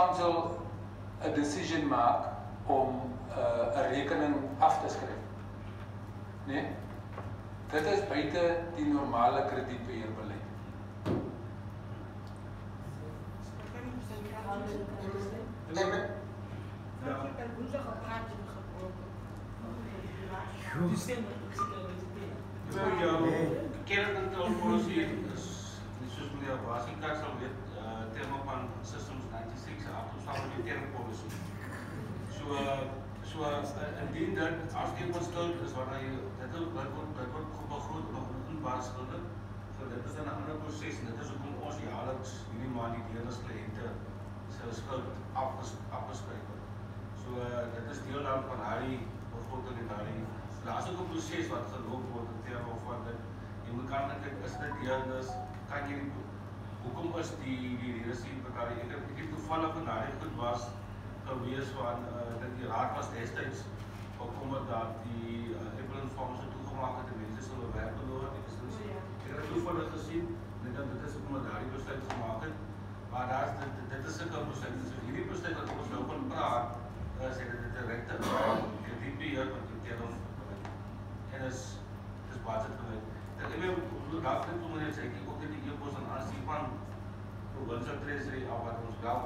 Council 'n decision maak om 'n rekening af te skryf. Nee? Dit is buite die normale kredietbeheerbeleid. Kerncontrol policy is, soos meneer Wasika sal weet, terme van Systems 96 afgestaan met die policy. So indien dit as iemand skuld is wanneer jy dit word begroot nog onbaar skulde. So dit is 'n ander proses en dit is hoekom ons jaarliks hierdie maand die deelers kliënte se skuld afgeskryf word. So dit is deel dan van daai begroting en daai daar's ook 'n proses wat geloop word in terme van dit. Jy moet kan kyk is dit deelers kan jy hoekom is die resien betaal ek het toevallig van daai goed was gewees van dat die raad was destyds opkommer dat die Evelyn Farms toegemaak het en mense sou werk verloor het. Ek het toevallig gesien en dit is ook omdat daardie besluit gemaak het. Maar dit is 'n besluit. So hierdie besluit wat ons nou van praat sê dit is direkte kredietbeheer wat die term en is budget beleid. Dat ek wil dalk net om net sê ek ook net die e-pos aan aansien van provincial treasury af wat ons wel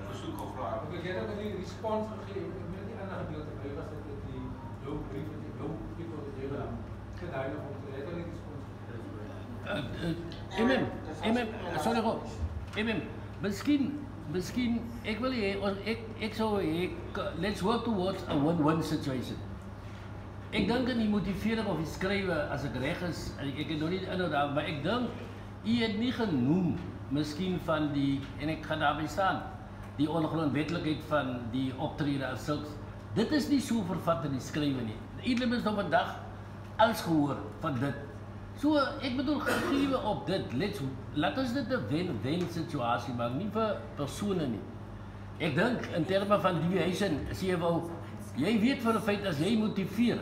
versoek of vra. Ek het ook die respons gegee. Ek weet nie ander gedeelte by was dit die blou brief wat die blou people wat jy wil. Ek daai nog om te het die respons. Miskien ek wil ek sou let's work towards a win-win situation. Ek dink in die motivering of die skrywe as ek reg is, ek het nog nie inderdaad, maar ek dink u het nie genoem miskien van die en ek gaan daarby staan. Die ongrondwetlikheid van die optrede as sulks. Dit is nie so vervat in die skrywe nie. Iedereen is nou vandag alles gehoor van dit. So ek bedoel gegee op dit, laat ons dit 'n wen-wen situasie maak, nie vir persone nie. Ek dink in terme van deviation, CFO, jy weet van 'n feit as jy motiveer,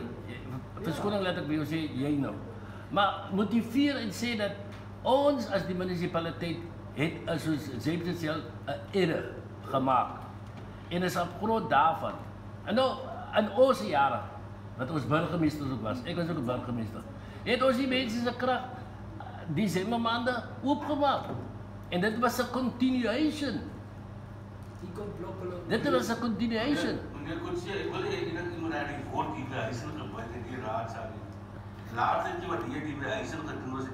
verskoning laat ek vir jou sê jy nou. Maar motiveer en sê dat ons as die munisipaliteit het soos James het self 'n error gemaak. En is op grond daarvan. En nou in ons jare wat ons burgemeester ook was, ek was ook 'n burgemeester. Het ons die mense se krag Desembermaande oopgemaak. En dit was 'n continuation. Dit was 'n continuation. Meneer Kotse, ek wil iemand uit die woord die huiselike buite die raad sal. Laat dit wat hier die huiselike doen was